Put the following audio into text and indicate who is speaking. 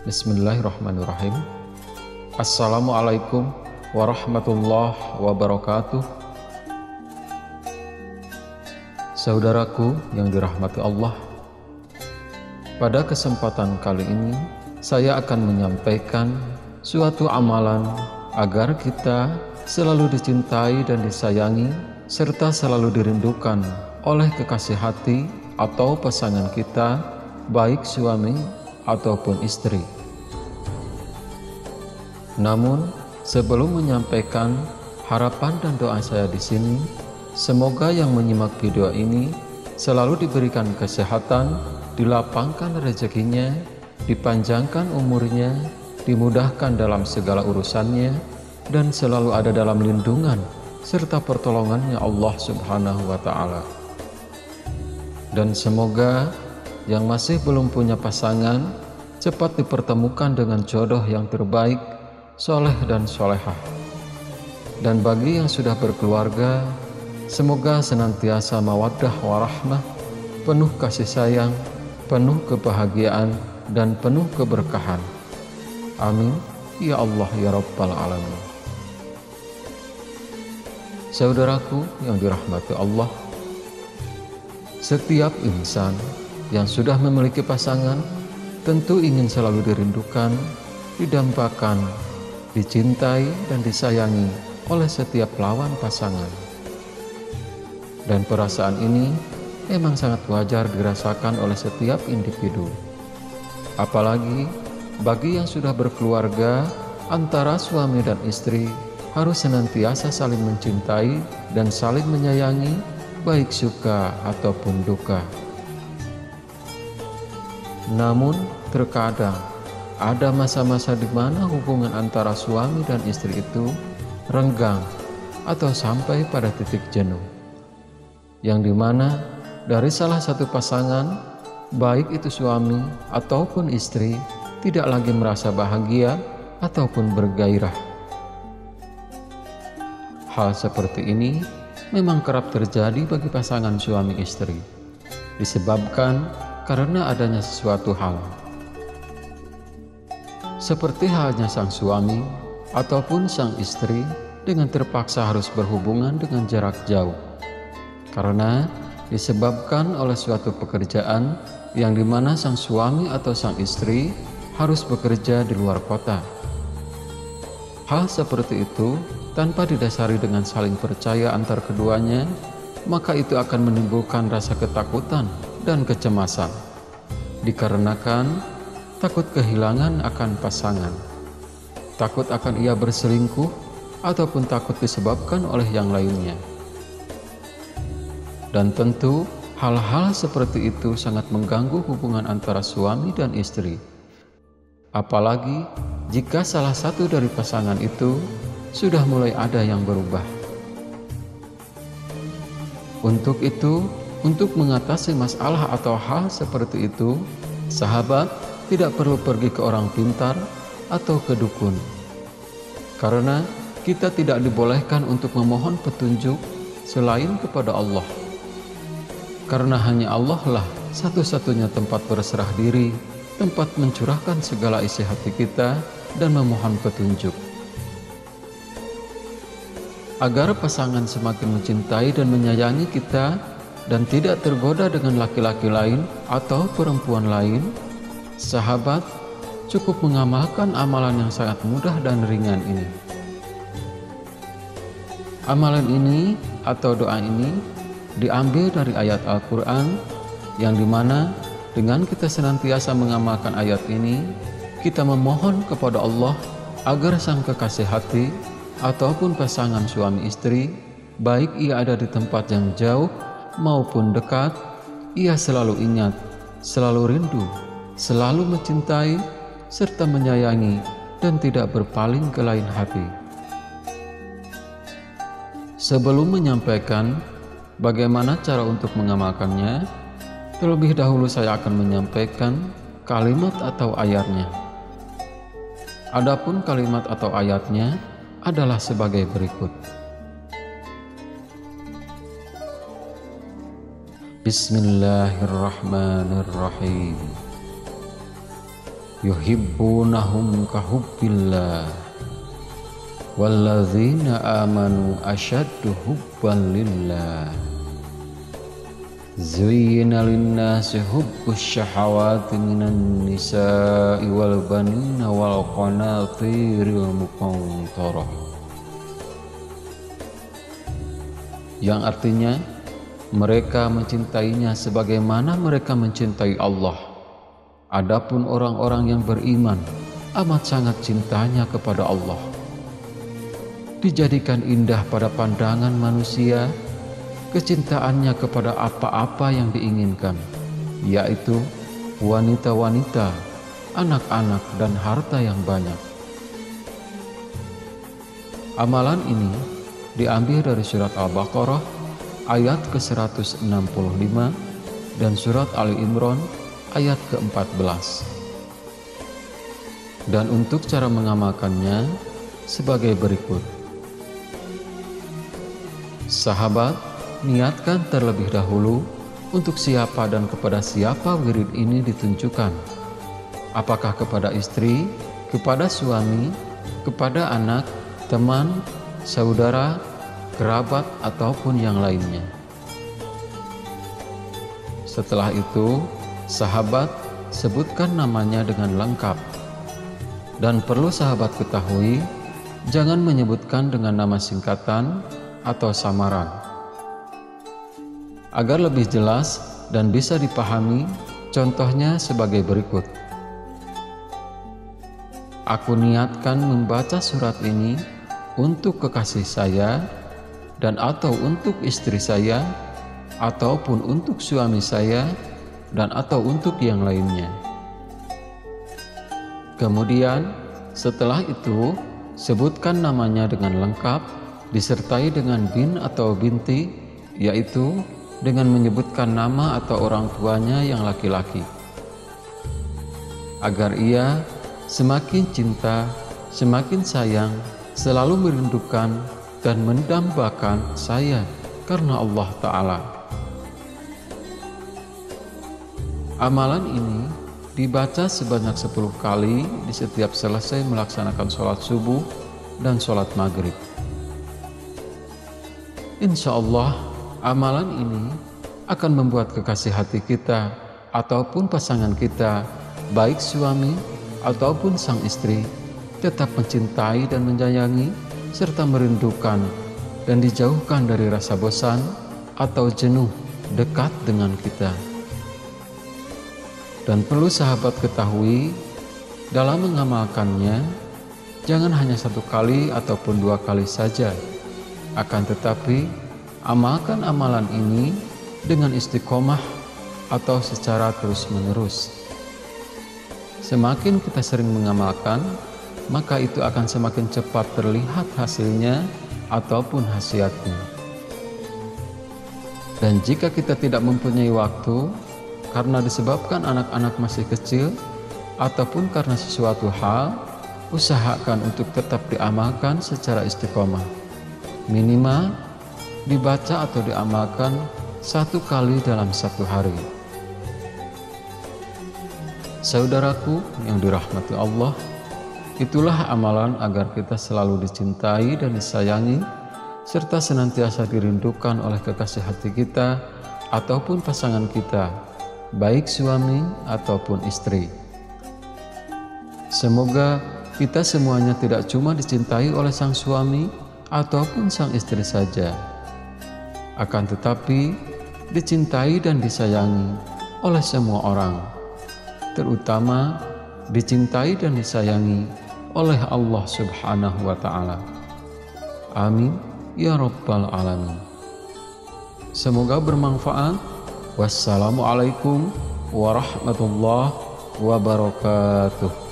Speaker 1: Bismillahirrahmanirrahim. Assalamualaikum warahmatullahi wabarakatuh. Saudaraku yang dirahmati Allah, pada kesempatan kali ini saya akan menyampaikan suatu amalan agar kita selalu dicintai dan disayangi serta selalu dirindukan oleh kekasih hati atau pasangan kita, baik suami ataupun istri. Namun, sebelum menyampaikan harapan dan doa saya di sini, semoga yang menyimak video ini selalu diberikan kesehatan, dilapangkan rezekinya, dipanjangkan umurnya, dimudahkan dalam segala urusannya, dan selalu ada dalam lindungan serta pertolongannya Allah Subhanahu wa Ta'ala. Dan semoga yang masih belum punya pasangan cepat dipertemukan dengan jodoh yang terbaik, soleh dan solehah. Dan bagi yang sudah berkeluarga, semoga senantiasa mawaddah warahmah, penuh kasih sayang, penuh kebahagiaan, dan penuh keberkahan. Amin ya Allah ya Rabbal Alamin. Saudaraku yang dirahmati Allah, setiap insan yang sudah memiliki pasangan tentu ingin selalu dirindukan, didambakan, dicintai dan disayangi oleh setiap lawan pasangan. Dan perasaan ini memang sangat wajar dirasakan oleh setiap individu. Apalagi bagi yang sudah berkeluarga, antara suami dan istri harus senantiasa saling mencintai dan saling menyayangi, baik suka ataupun duka. Namun terkadang ada masa-masa di mana hubungan antara suami dan istri itu renggang atau sampai pada titik jenuh, yang dimana dari salah satu pasangan, baik itu suami ataupun istri, tidak lagi merasa bahagia ataupun bergairah. Hal seperti ini memang kerap terjadi bagi pasangan suami istri, disebabkan karena adanya sesuatu hal. Seperti halnya sang suami ataupun sang istri dengan terpaksa harus berhubungan dengan jarak jauh, karena disebabkan oleh suatu pekerjaan yang dimana sang suami atau sang istri harus bekerja di luar kota. Hal seperti itu tanpa didasari dengan saling percaya antar keduanya, maka itu akan menimbulkan rasa ketakutan dan kecemasan, dikarenakan takut kehilangan akan pasangan, takut akan ia berselingkuh, ataupun takut disebabkan oleh yang lainnya. Dan tentu hal-hal seperti itu sangat mengganggu hubungan antara suami dan istri, apalagi jika salah satu dari pasangan itu sudah mulai ada yang berubah. Untuk itu, untuk mengatasi masalah atau hal seperti itu, sahabat tidak perlu pergi ke orang pintar atau ke dukun, karena kita tidak dibolehkan untuk memohon petunjuk selain kepada Allah, karena hanya Allah lah satu-satunya tempat berserah diri, tempat mencurahkan segala isi hati kita dan memohon petunjuk. Agar pasangan semakin mencintai dan menyayangi kita dan tidak tergoda dengan laki-laki lain atau perempuan lain, sahabat cukup mengamalkan amalan yang sangat mudah dan ringan ini. Amalan ini atau doa ini diambil dari ayat Al-Quran, yang dimana dengan kita senantiasa mengamalkan ayat ini, kita memohon kepada Allah agar sang kekasih hati ataupun pasangan suami istri, baik ia ada di tempat yang jauh maupun dekat, ia selalu ingat, selalu rindu, selalu mencintai, serta menyayangi, dan tidak berpaling ke lain hati. Sebelum menyampaikan bagaimana cara untuk mengamalkannya, terlebih dahulu saya akan menyampaikan kalimat atau ayatnya. Adapun kalimat atau ayatnya adalah sebagai berikut. Bismillahirrahmanirrahim. yuhibbunahum kahubbillah walladzina amanu asyaddu hubban lillah. Zuyyina linnasi hubbus syahawati minan nisa'i wal banina wal qanatiril muqantarah, yang artinya mereka mencintainya sebagaimana mereka mencintai Allah. Adapun orang-orang yang beriman amat sangat cintanya kepada Allah. Dijadikan indah pada pandangan manusia kecintaannya kepada apa-apa yang diinginkan, yaitu wanita-wanita, anak-anak, dan harta yang banyak. Amalan ini diambil dari surat Al-Baqarah ayat ke-165 dan surat Ali Imran ayat ke-14. Dan untuk cara mengamalkannya sebagai berikut. Sahabat, niatkan terlebih dahulu untuk siapa dan kepada siapa wirid ini ditunjukkan. Apakah kepada istri, kepada suami, kepada anak, teman, saudara, kerabat, ataupun yang lainnya. Setelah itu, sahabat sebutkan namanya dengan lengkap. Dan perlu sahabat ketahui, jangan menyebutkan dengan nama singkatan atau samaran. Agar lebih jelas dan bisa dipahami, contohnya sebagai berikut. Aku niatkan membaca surat ini untuk kekasih saya dan atau untuk istri saya ataupun untuk suami saya dan atau untuk yang lainnya. Kemudian setelah itu sebutkan namanya dengan lengkap disertai dengan bin atau binti, yaitu dengan menyebutkan nama atau orang tuanya yang laki-laki, agar ia semakin cinta, semakin sayang, selalu merindukan dan mendambakan saya karena Allah Ta'ala. Amalan ini dibaca sebanyak 10 kali di setiap selesai melaksanakan sholat subuh dan sholat maghrib. Insya Allah, amalan ini akan membuat kekasih hati kita ataupun pasangan kita, baik suami ataupun sang istri, tetap mencintai dan menyayangi serta merindukan dan dijauhkan dari rasa bosan atau jenuh dekat dengan kita. Dan perlu sahabat ketahui, dalam mengamalkannya jangan hanya 1 kali ataupun 2 kali saja, akan tetapi amalkan amalan ini dengan istiqomah atau secara terus-menerus. Semakin kita sering mengamalkan, maka itu akan semakin cepat terlihat hasilnya ataupun khasiatnya. Dan jika kita tidak mempunyai waktu karena disebabkan anak-anak masih kecil ataupun karena sesuatu hal, usahakan untuk tetap diamalkan secara istiqomah. Minimal dibaca atau diamalkan 1 kali dalam 1 hari. Saudaraku yang dirahmati Allah, itulah amalan agar kita selalu dicintai dan disayangi, serta senantiasa dirindukan oleh kekasih hati kita ataupun pasangan kita, baik suami ataupun istri. Semoga kita semuanya tidak cuma dicintai oleh sang suami ataupun sang istri saja, akan tetapi dicintai dan disayangi oleh semua orang, terutama dicintai dan disayangi oleh Allah Subhanahu wa Ta'ala. Amin ya Rabbal Alamin. Semoga bermanfaat. Wassalamualaikum warahmatullahi wabarakatuh.